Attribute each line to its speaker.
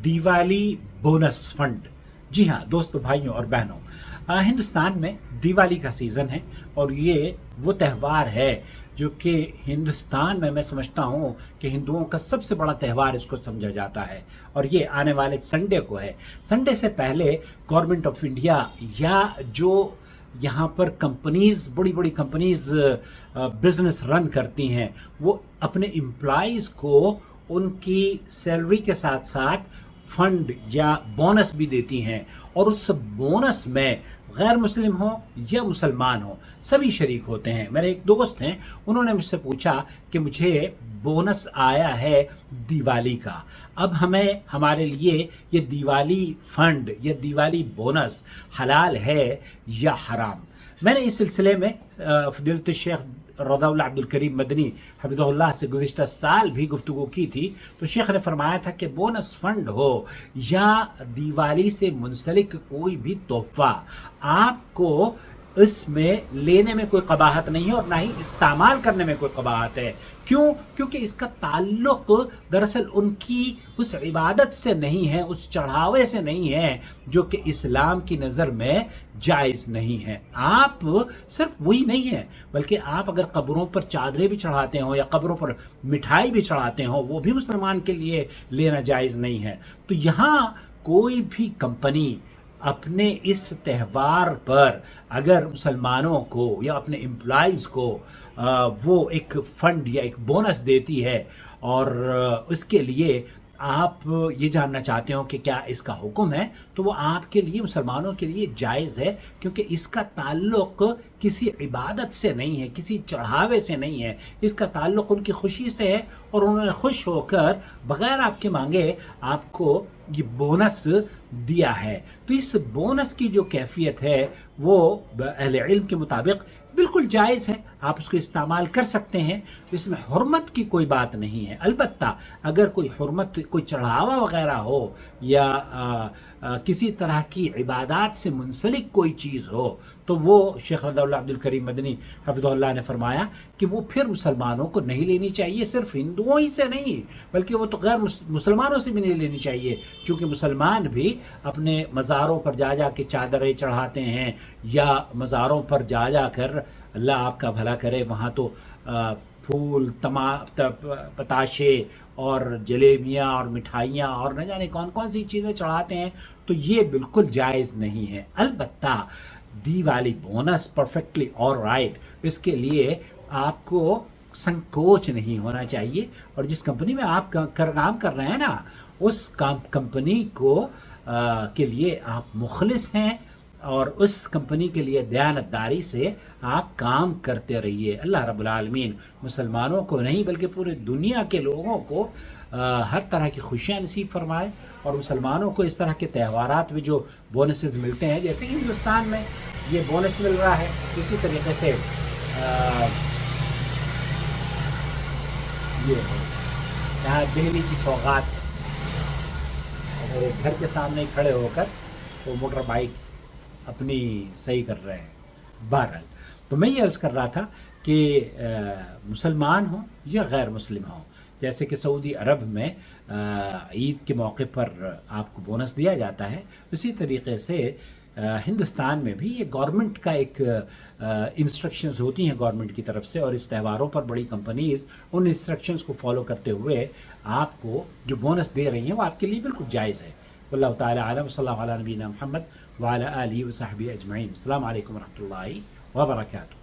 Speaker 1: Diwali bonus fund. جی ہاں دوستو، بھائیوں اور بہنوں، ہندوستان میں دیوالی کا سیزن ہے اور یہ وہ تہوار ہے جو کہ ہندوستان میں سمجھتا ہوں کہ ہندوؤں کا سب سے بڑا تہوار اس کو سمجھا جاتا ہے، اور یہ آنے والے سنڈے کو ہے. سنڈے سے پہلے گورنمنٹ آف انڈیا یا جو یہاں پر کمپنیز، بڑی بڑی کمپنیز بزنس رن کرتی ہیں، وہ اپنے امپلائیز کو ان کی سیلری کے ساتھ ساتھ فنڈ یا بونس بھی دیتی ہیں، اور اس بونس میں غیر مسلم ہو یا مسلمان ہو سبھی شریک ہوتے ہیں. میرے ایک دوست ہیں، انہوں نے مجھ سے پوچھا کہ مجھے بونس آیا ہے دیوالی کا، اب ہمارے لیے یہ دیوالی فنڈ یا دیوالی بونس حلال ہے یا حرام. میں نے اس سلسلے میں فضیلت الشیخ رضا اللہ عبد الکریم مدنی حفظہ اللہ سے گزشتہ سال بھی گفتگو کی تھی. تو شیخ نے فرمایا تھا کہ بونس فنڈ ہو یا دیوالی سے منسلک کوئی بھی تحفہ، آپ کو اس میں لینے میں کوئی قباحت نہیں ہے اور نہ ہی استعمال کرنے میں کوئی قباحت ہے. کیونکہ اس کا تعلق دراصل ان کی اس عبادت سے نہیں ہے، اس چڑھاوے سے نہیں ہے جو کہ اسلام کی نظر میں جائز نہیں ہے. آپ صرف وہی نہیں ہے، بلکہ آپ اگر قبروں پر چادریں بھی چڑھاتے ہوں یا قبروں پر مٹھائی بھی چڑھاتے ہوں، وہ بھی مسلمان کے لیے لینا جائز نہیں ہے. تو یہاں کوئی بھی کمپنی اپنے اس تہوار پر اگر مسلمانوں کو یا اپنے امپلائیز کو وہ ایک فنڈ یا ایک بونس دیتی ہے اور اس کے لیے آپ یہ جاننا چاہتے ہو کہ کیا اس کا حکم ہے، تو وہ آپ کے لیے، مسلمانوں کے لیے جائز ہے، کیونکہ اس کا تعلق کسی عبادت سے نہیں ہے، کسی چڑھاوے سے نہیں ہے. اس کا تعلق ان کی خوشی سے ہے اور انہوں نے خوش ہو کر بغیر آپ کے مانگے آپ کو یہ بونس دیا ہے. تو اس بونس کی جو کیفیت ہے وہ اہل علم کے مطابق بالکل جائز ہے، آپ اس کو استعمال کر سکتے ہیں. اس میں حرمت کی کوئی بات نہیں ہے. البتہ اگر کوئی حرمت، کوئی چڑھاوا وغیرہ ہو یا کسی طرح کی عبادات سے منسلک کوئی چیز ہو، تو وہ شیخ رضا اللہ عبد الکریم مدنی حفظہ اللہ نے فرمایا کہ وہ پھر مسلمانوں کو نہیں لینی چاہیے. صرف ہندوؤں ہی سے نہیں بلکہ وہ تو غیر مسلمانوں سے بھی نہیں لینی چاہیے، چونکہ مسلمان بھی اپنے مزاروں پر جا کے چادریں چڑھاتے ہیں یا مزاروں پر جا کر، اللہ آپ کا بھلا کرے، وہاں تو پھول، پتاشے اور جلیبیاں اور مٹھائیاں اور نہ جانے کون کون سی چیزیں چڑھاتے ہیں. تو یہ بالکل جائز نہیں ہے. البتہ Diwali bonus perfectly all right, اس کے لیے آپ کو سنکوچ نہیں ہونا چاہیے، اور جس کمپنی میں آپ کام کر رہے ہیں نا، اس کمپنی کو کے لیے آپ مخلص ہیں اور اس کمپنی کے لیے دیانتداری سے آپ کام کرتے رہیے. اللہ رب العالمین مسلمانوں کو نہیں بلکہ پورے دنیا کے لوگوں کو ہر طرح کی خوشیاں نصیب فرمائے، اور مسلمانوں کو اس طرح کے تہوارات میں جو بونسز ملتے ہیں، جیسے کہ ہندوستان میں یہ بونس مل رہا ہے، اسی طریقے سے یہ ہے یہاں دہلی کی سوغات ہے. اور گھر کے سامنے کھڑے ہو کر وہ موٹر بائک اپنی صحیح کر رہے ہیں. بہرحال تو میں یہ عرض کر رہا تھا کہ مسلمان ہوں یا غیر مسلم ہوں، جیسے کہ سعودی عرب میں عید کے موقع پر آپ کو بونس دیا جاتا ہے، اسی طریقے سے ہندوستان میں بھی یہ گورنمنٹ کا ایک انسٹرکشنز ہوتی ہیں گورنمنٹ کی طرف سے، اور اس تہواروں پر بڑی کمپنیز ان انسٹرکشنز کو فالو کرتے ہوئے آپ کو جو بونس دے رہی ہیں وہ آپ کے لیے بالکل جائز ہے. واللہ تعالی عالم. صلی اللہ علیہ نبینا محمد وعلی آلہ وصحبہ اجمعین. السلام علیکم ورحمۃ اللہ وبرکاتہ.